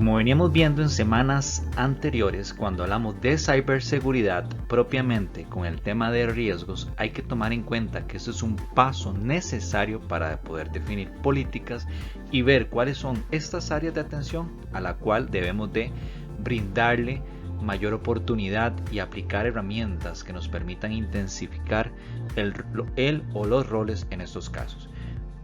Como veníamos viendo en semanas anteriores, cuando hablamos de ciberseguridad propiamente con el tema de riesgos, hay que tomar en cuenta que eso es un paso necesario para poder definir políticas y ver cuáles son estas áreas de atención a la cual debemos de brindarle mayor oportunidad y aplicar herramientas que nos permitan intensificar el o los roles en estos casos.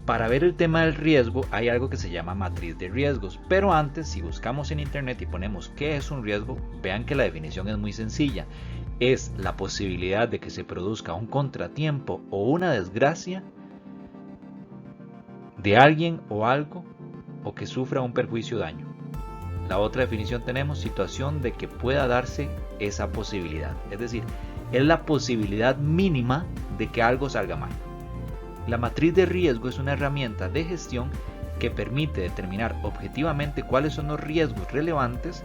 Para ver el tema del riesgo hay algo que se llama matriz de riesgos, pero antes, si buscamos en internet y ponemos qué es un riesgo, vean que la definición es muy sencilla. Es la posibilidad de que se produzca un contratiempo o una desgracia de alguien o algo, o que sufra un perjuicio o daño. La otra definición tenemos situación de que pueda darse esa posibilidad, es decir, es la posibilidad mínima de que algo salga mal. La matriz de riesgo es una herramienta de gestión que permite determinar objetivamente cuáles son los riesgos relevantes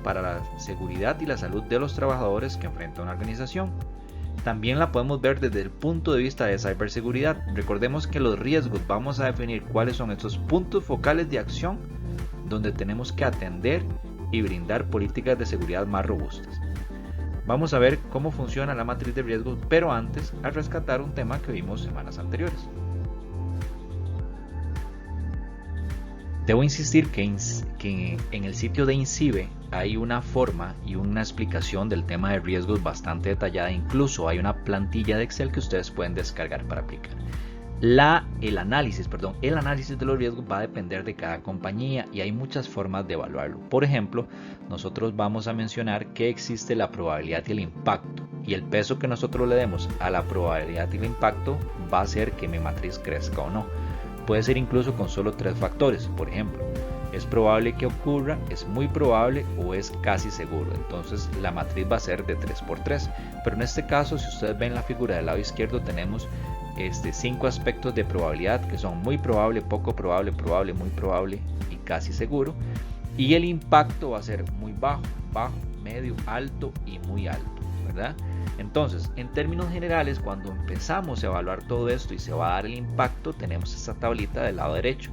para la seguridad y la salud de los trabajadores que enfrenta una organización. También la podemos ver desde el punto de vista de ciberseguridad. Recordemos que los riesgos vamos a definir cuáles son estos puntos focales de acción donde tenemos que atender y brindar políticas de seguridad más robustas. Vamos a ver cómo funciona la matriz de riesgos, pero antes a rescatar un tema que vimos semanas anteriores. Debo insistir que en el sitio de INCIBE hay una forma y una explicación del tema de riesgos bastante detallada, incluso hay una plantilla de Excel que ustedes pueden descargar para aplicar. El análisis de los riesgos va a depender de cada compañía y hay muchas formas de evaluarlo. Por ejemplo, nosotros vamos a mencionar que existe la probabilidad y el impacto, y el peso que nosotros le demos a la probabilidad y el impacto va a hacer que mi matriz crezca o no. Puede ser incluso con solo 3 factores. Por ejemplo, es probable que ocurra, es muy probable o es casi seguro. Entonces la matriz va a ser de 3×3, pero en este caso, si ustedes ven la figura del lado izquierdo, tenemos 5 aspectos de probabilidad que son muy probable, poco probable, probable, muy probable y casi seguro, y el impacto va a ser muy bajo, bajo, medio, alto y muy alto, ¿verdad? Entonces, en términos generales, cuando empezamos a evaluar todo esto y se va a dar el impacto, tenemos esta tablita del lado derecho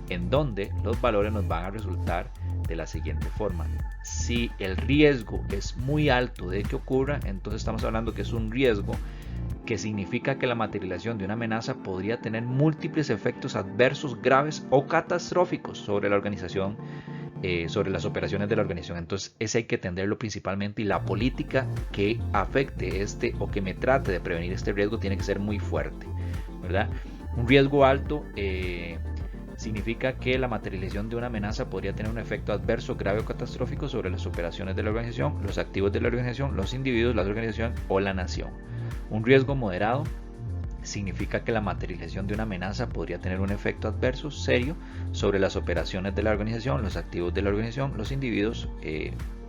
en donde los valores nos van a resultar de la siguiente forma. Si el riesgo es muy alto de que ocurra, entonces estamos hablando que es un riesgo que significa que la materialización de una amenaza podría tener múltiples efectos adversos graves o catastróficos sobre la organización, sobre las operaciones de la organización. Entonces ese hay que atenderlo principalmente, y la política que afecte o que me trate de prevenir este riesgo tiene que ser muy fuerte, ¿verdad? Un riesgo alto significa que la materialización de una amenaza podría tener un efecto adverso, grave o catastrófico sobre las operaciones de la organización, los activos de la organización, los individuos, la organización o la nación. Un riesgo moderado significa que la materialización de una amenaza podría tener un efecto adverso serio sobre las operaciones de la organización, los activos de la organización, los individuos,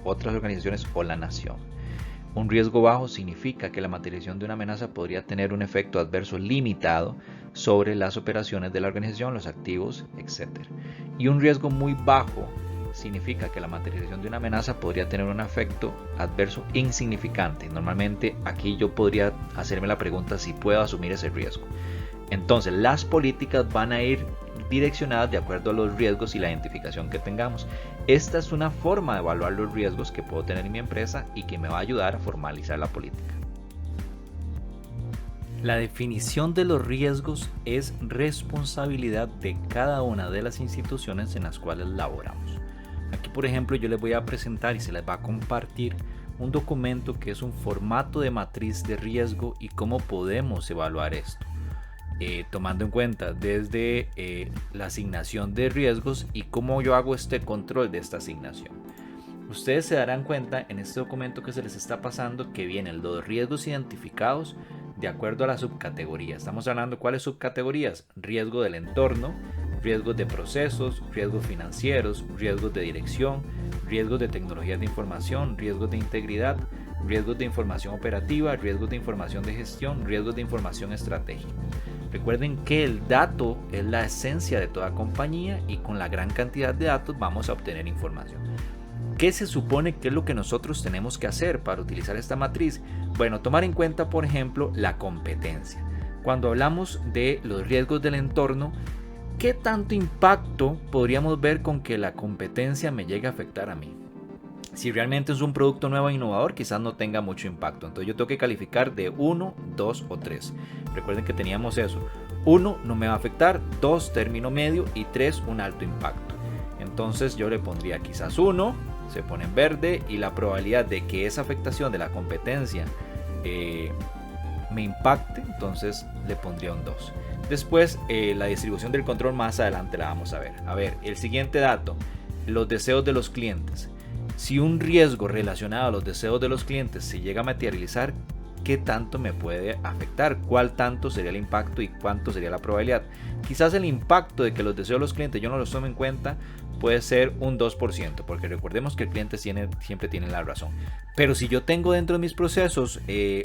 otras organizaciones o la nación. Un riesgo bajo significa que la materialización de una amenaza podría tener un efecto adverso limitado sobre las operaciones de la organización, los activos, etc. Y un riesgo muy bajo significa que la materialización de una amenaza podría tener un efecto adverso insignificante. Normalmente aquí yo podría hacerme la pregunta si puedo asumir ese riesgo. Entonces las políticas van a ir direccionadas de acuerdo a los riesgos y la identificación que tengamos. Esta es una forma de evaluar los riesgos que puedo tener en mi empresa y que me va a ayudar a formalizar la política. La definición de los riesgos es responsabilidad de cada una de las instituciones en las cuales laboramos. Aquí, por ejemplo, yo les voy a presentar y se les va a compartir un documento que es un formato de matriz de riesgo y cómo podemos evaluar esto, tomando en cuenta desde la asignación de riesgos y cómo yo hago este control de esta asignación. Ustedes se darán cuenta en este documento que se les está pasando que vienen los riesgos identificados de acuerdo a la subcategoría. Estamos hablando de cuáles subcategorías: riesgo del entorno, riesgos de procesos, riesgos financieros, riesgos de dirección, riesgos de tecnologías de información, riesgos de integridad, riesgos de información operativa, riesgos de información de gestión, riesgos de información estratégica. Recuerden que el dato es la esencia de toda compañía y con la gran cantidad de datos vamos a obtener información. ¿Qué se supone que es lo que nosotros tenemos que hacer para utilizar esta matriz? Bueno, tomar en cuenta, por ejemplo, la competencia. Cuando hablamos de los riesgos del entorno, ¿qué tanto impacto podríamos ver con que la competencia me llegue a afectar a mí? Si realmente es un producto nuevo e innovador, quizás no tenga mucho impacto. Entonces yo tengo que calificar de 1, 2 o 3. Recuerden que teníamos eso. 1, no me va a afectar. 2, término medio. Y 3, un alto impacto. Entonces yo le pondría quizás 1, se pone en verde. Y la probabilidad de que esa afectación de la competencia me impacte, entonces le pondría un 2. Después la distribución del control más adelante la vamos a ver. A ver, el siguiente dato. Los deseos de los clientes. Si un riesgo relacionado a los deseos de los clientes se llega a materializar, ¿qué tanto me puede afectar? ¿Cuál tanto sería el impacto y cuánto sería la probabilidad? Quizás el impacto de que los deseos de los clientes yo no los tome en cuenta puede ser un 2%, porque recordemos que el cliente siempre tiene la razón. Pero si yo tengo dentro de mis procesos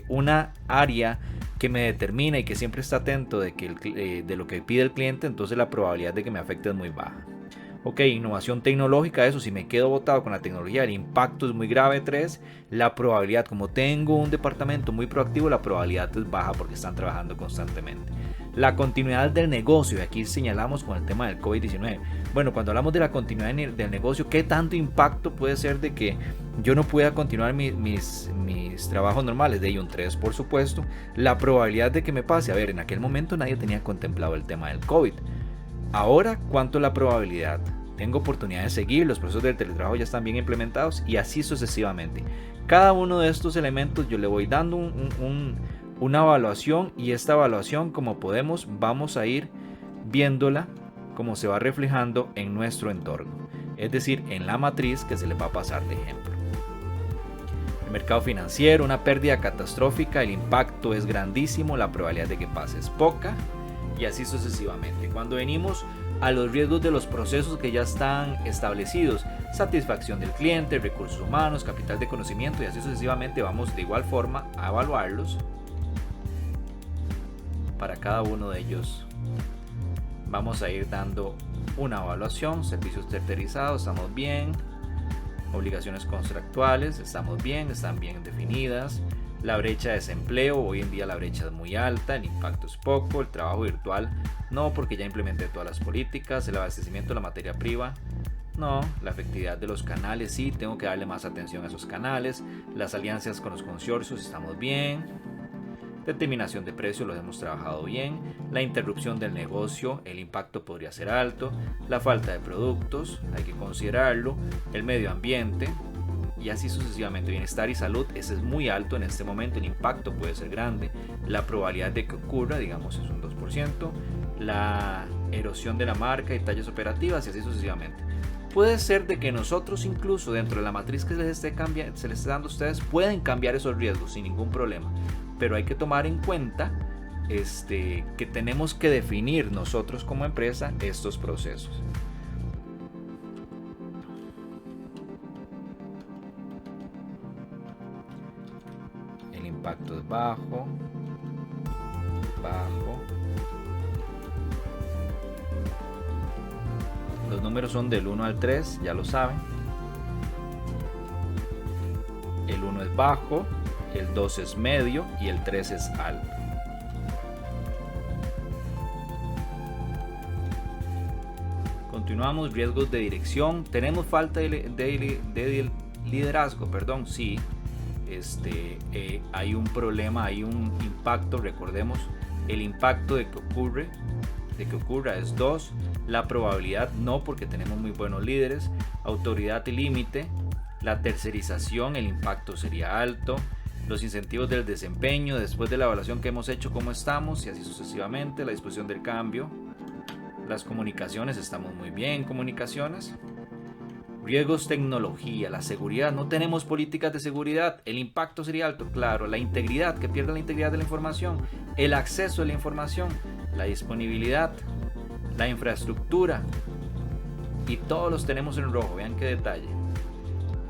una área que me determina y que siempre está atento de lo que pide el cliente, entonces la probabilidad de que me afecte es muy baja. Ok, innovación tecnológica, eso, si me quedo botado con la tecnología, el impacto es muy grave. 3, la probabilidad, como tengo un departamento muy proactivo, la probabilidad es baja porque están trabajando constantemente. La continuidad del negocio, y aquí señalamos con el tema del COVID-19. Bueno, cuando hablamos de la continuidad del negocio, ¿qué tanto impacto puede ser de que yo no pueda continuar mis trabajos normales? De ahí un 3, por supuesto. La probabilidad de que me pase, a ver, en aquel momento nadie tenía contemplado el tema del COVID. Ahora, ¿cuánto es la probabilidad? Tengo oportunidad de seguir, los procesos del teletrabajo ya están bien implementados y así sucesivamente. Cada uno de estos elementos yo le voy dando una evaluación, y esta evaluación, como podemos, vamos a ir viéndola como se va reflejando en nuestro entorno, es decir, en la matriz que se les va a pasar de ejemplo. El mercado financiero, una pérdida catastrófica, el impacto es grandísimo, la probabilidad de que pase es poca. Y así sucesivamente. Cuando venimos a los riesgos de los procesos que ya están establecidos, satisfacción del cliente, recursos humanos, capital de conocimiento, y así sucesivamente, vamos de igual forma a evaluarlos. Para cada uno de ellos vamos a ir dando una evaluación. Servicios tercerizados, estamos bien. Obligaciones contractuales, estamos bien, están bien definidas. La brecha de desempleo, hoy en día la brecha es muy alta, el impacto es poco. El trabajo virtual, no, porque ya implementé todas las políticas. El abastecimiento de la materia prima, no. La efectividad de los canales, sí, tengo que darle más atención a esos canales. Las alianzas con los consorcios, estamos bien. Determinación de precios, lo hemos trabajado bien. La interrupción del negocio, el impacto podría ser alto. La falta de productos, hay que considerarlo. El medio ambiente, y así sucesivamente. Bienestar y salud, ese es muy alto en este momento, el impacto puede ser grande. La probabilidad de que ocurra, digamos, es un 2%. La erosión de la marca y tallas operativas, y así sucesivamente. Puede ser de que nosotros, incluso dentro de la matriz que se les esté dando a ustedes, pueden cambiar esos riesgos sin ningún problema, pero hay que tomar en cuenta que tenemos que definir nosotros como empresa estos procesos. El impacto es bajo. Los números son del 1 al 3, ya lo saben. El 1 es bajo, el 2 es medio y el 3 es alto. Continuamos, riesgos de dirección. Tenemos falta de liderazgo, sí. Hay un problema, hay un impacto. Recordemos, el impacto de que ocurra es 2. La probabilidad no, porque tenemos muy buenos líderes. Autoridad y límite. La tercerización, el impacto sería alto. Los incentivos del desempeño, después de la evaluación que hemos hecho, cómo estamos, y así sucesivamente. La disposición del cambio. Las comunicaciones, estamos muy bien. Comunicaciones. Riesgos, tecnología, la seguridad, no tenemos políticas de seguridad, el impacto sería alto, claro. La integridad, que pierda la integridad de la información. El acceso a la información. La disponibilidad. La infraestructura. Y todos los tenemos en rojo, vean qué detalle.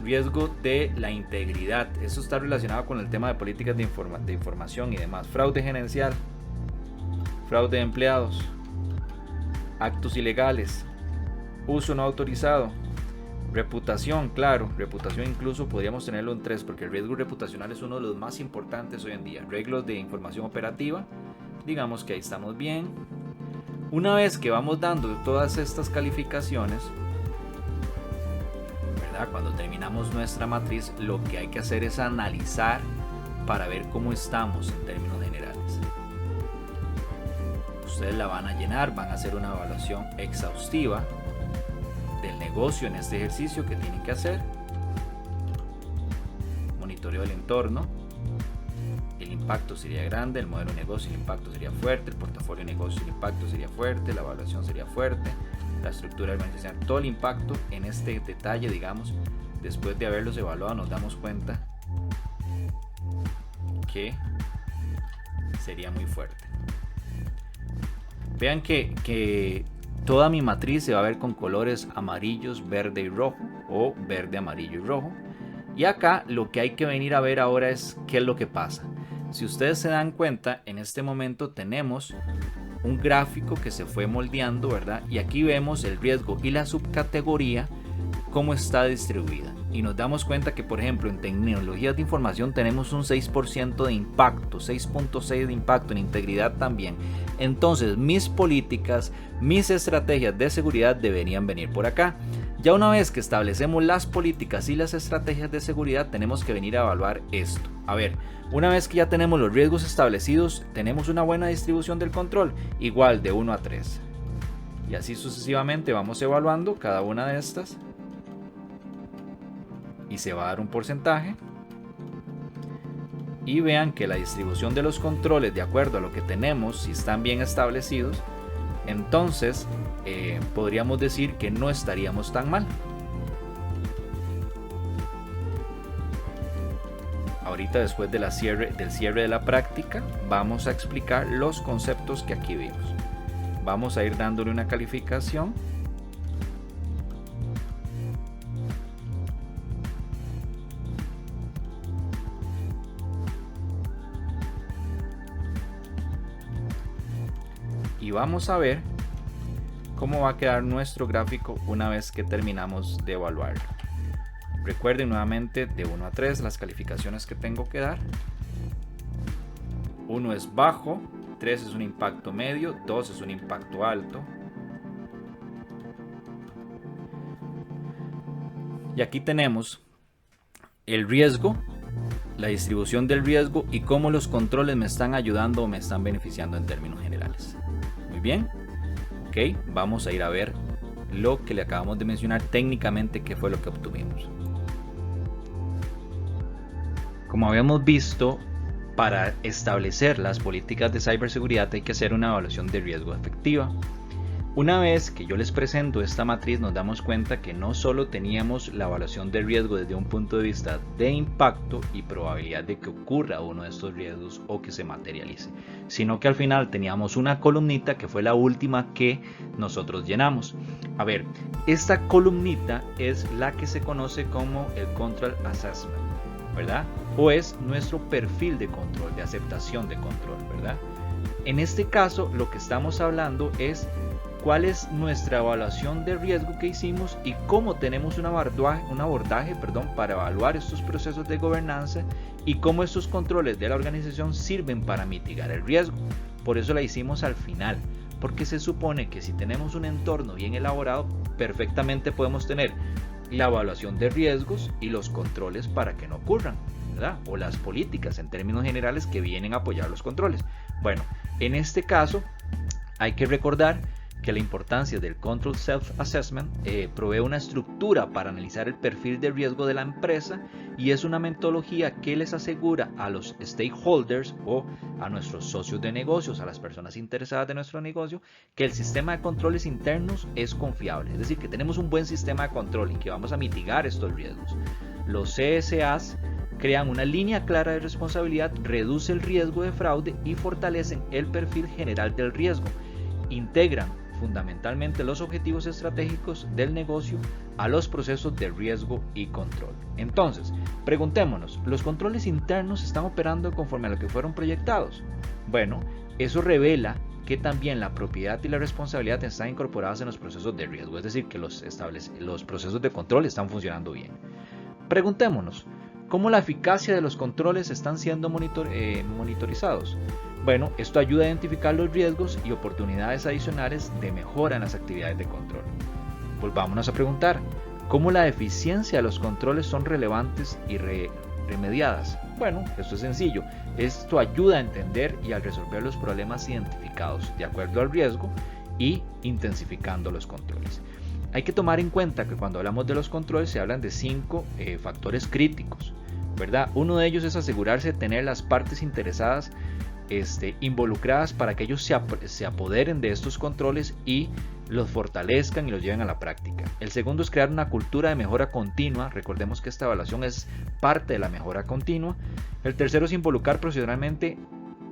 Riesgo de la integridad, eso está relacionado con el tema de políticas de información y demás. Fraude gerencial. Fraude de empleados. Actos ilegales. Uso no autorizado. Reputación, claro, reputación incluso podríamos tenerlo en 3, porque el riesgo reputacional es uno de los más importantes hoy en día. Riesgos de información operativa, digamos que ahí estamos bien. Una vez que vamos dando todas estas calificaciones, ¿verdad? Cuando terminamos nuestra matriz, lo que hay que hacer es analizar para ver cómo estamos en términos generales. Ustedes la van a llenar, van a hacer una evaluación exhaustiva del negocio en este ejercicio que tienen que hacer. Monitoreo del entorno. El impacto sería grande, el modelo de negocio, el impacto sería fuerte, el portafolio de negocio, el impacto sería fuerte, la evaluación sería fuerte, la estructura organizacional, todo el impacto en este detalle, digamos, después de haberlos evaluado nos damos cuenta que sería muy fuerte. Vean que toda mi matriz se va a ver con colores amarillos, verde y rojo, o verde, amarillo y rojo. Y acá lo que hay que venir a ver ahora es qué es lo que pasa. Si ustedes se dan cuenta, en este momento tenemos un gráfico que se fue moldeando, ¿verdad? Y aquí vemos el riesgo y la subcategoría, cómo está distribuida. Y nos damos cuenta que, por ejemplo, en tecnologías de información tenemos un 6% de impacto, 6.6% de impacto, en integridad también. Entonces, mis políticas, mis estrategias de seguridad deberían venir por acá. Ya una vez que establecemos las políticas y las estrategias de seguridad, tenemos que venir a evaluar esto. A ver, una vez que ya tenemos los riesgos establecidos, tenemos una buena distribución del control, igual de 1 a 3. Y así sucesivamente vamos evaluando cada una de estas. Y se va a dar un porcentaje. Y vean que la distribución de los controles, de acuerdo a lo que tenemos, si están bien establecidos, entonces podríamos decir que no estaríamos tan mal. Ahorita, después del cierre de la práctica, vamos a explicar los conceptos que aquí vimos. Vamos a ir dándole una calificación. Y vamos a ver cómo va a quedar nuestro gráfico una vez que terminamos de evaluarlo. Recuerden nuevamente de 1 a 3 las calificaciones que tengo que dar. 1 es bajo, 3 es un impacto medio, 2 es un impacto alto. Y aquí tenemos el riesgo, la distribución del riesgo y cómo los controles me están ayudando o me están beneficiando en términos generales. Muy bien, ok, vamos a ir a ver lo que le acabamos de mencionar técnicamente, qué fue lo que obtuvimos. Como habíamos visto, para establecer las políticas de ciberseguridad hay que hacer una evaluación de riesgo efectiva. Una vez que yo les presento esta matriz, nos damos cuenta que no solo teníamos la evaluación de riesgo desde un punto de vista de impacto y probabilidad de que ocurra uno de estos riesgos o que se materialice, sino que al final teníamos una columnita que fue la última que nosotros llenamos. A ver, esta columnita es la que se conoce como el Control Assessment, ¿verdad? O es nuestro perfil de control, de aceptación de control, ¿verdad? En este caso, lo que estamos hablando es cuál es nuestra evaluación de riesgo que hicimos y cómo tenemos un abordaje para evaluar estos procesos de gobernanza y cómo estos controles de la organización sirven para mitigar el riesgo. Por eso la hicimos al final, porque se supone que si tenemos un entorno bien elaborado, perfectamente podemos tener la evaluación de riesgos y los controles para que no ocurran, ¿verdad? O las políticas en términos generales que vienen a apoyar los controles. Bueno, en este caso hay que recordar que la importancia del Control Self-Assessment provee una estructura para analizar el perfil de riesgo de la empresa y es una metodología que les asegura a los stakeholders o a nuestros socios de negocios, a las personas interesadas de nuestro negocio, que el sistema de controles internos es confiable, es decir, que tenemos un buen sistema de control y que vamos a mitigar estos riesgos. Los CSAs crean una línea clara de responsabilidad, reduce el riesgo de fraude y fortalecen el perfil general del riesgo. Integran fundamentalmente los objetivos estratégicos del negocio a los procesos de riesgo y control. Entonces, preguntémonos, ¿los controles internos están operando conforme a lo que fueron proyectados? Bueno, eso revela que también la propiedad y la responsabilidad están incorporadas en los procesos de riesgo, es decir, que los procesos de control están funcionando bien. Preguntémonos, ¿cómo la eficacia de los controles están siendo monitorizados? Bueno, esto ayuda a identificar los riesgos y oportunidades adicionales de mejora en las actividades de control. Volvámonos a preguntar, ¿cómo la eficiencia de los controles son relevantes y remediadas? Bueno, esto es sencillo. Esto ayuda a entender y a resolver los problemas identificados de acuerdo al riesgo y intensificando los controles. Hay que tomar en cuenta que cuando hablamos de los controles se hablan de 5 factores críticos, ¿verdad? Uno de ellos es asegurarse de tener las partes interesadas involucradas para que ellos se apoderen de estos controles y los fortalezcan y los lleven a la práctica. El segundo es crear una cultura de mejora continua. Recordemos que esta evaluación es parte de la mejora continua. El tercero es involucrar profesionalmente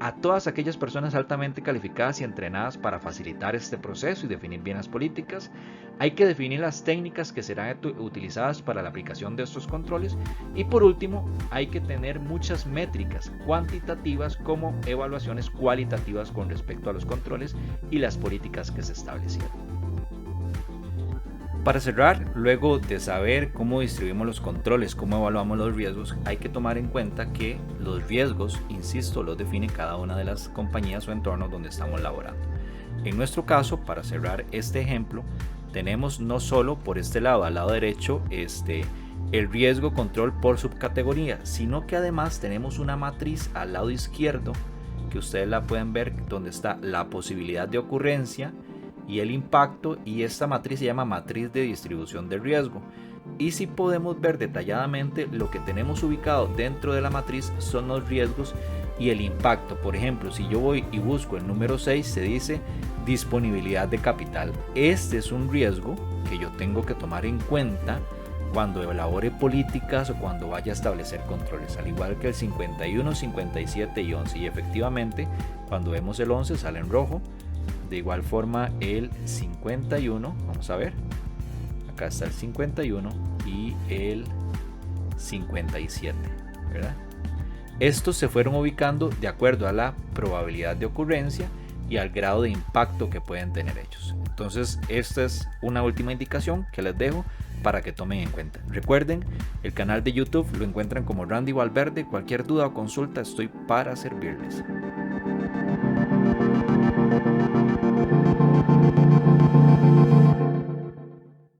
a todas aquellas personas altamente calificadas y entrenadas para facilitar este proceso y definir bien las políticas. Hay que definir las técnicas que serán utilizadas para la aplicación de estos controles. Y por último, hay que tener muchas métricas cuantitativas como evaluaciones cualitativas con respecto a los controles y las políticas que se establecieron. Para cerrar, luego de saber cómo distribuimos los controles, cómo evaluamos los riesgos, hay que tomar en cuenta que los riesgos, insisto, los define cada una de las compañías o entornos donde estamos laborando. En nuestro caso, para cerrar este ejemplo, tenemos no solo por este lado, al lado derecho, el riesgo control por subcategoría, sino que además tenemos una matriz al lado izquierdo, que ustedes la pueden ver, donde está la posibilidad de ocurrencia y el impacto, y esta matriz se llama matriz de distribución de riesgo. Y si podemos ver detalladamente, lo que tenemos ubicado dentro de la matriz son los riesgos y el impacto. Por ejemplo, si yo voy y busco el número 6, se dice disponibilidad de capital. Este es un riesgo que yo tengo que tomar en cuenta cuando elabore políticas o cuando vaya a establecer controles, al igual que el 51, 57 y 11. Y efectivamente, cuando vemos el 11 sale en rojo. De igual forma el 51, vamos a ver, acá está el 51 y el 57, ¿verdad? Estos se fueron ubicando de acuerdo a la probabilidad de ocurrencia y al grado de impacto que pueden tener ellos. Entonces, esta es una última indicación que les dejo para que tomen en cuenta. Recuerden, el canal de YouTube lo encuentran como Randy Valverde. Cualquier duda o consulta, estoy para servirles.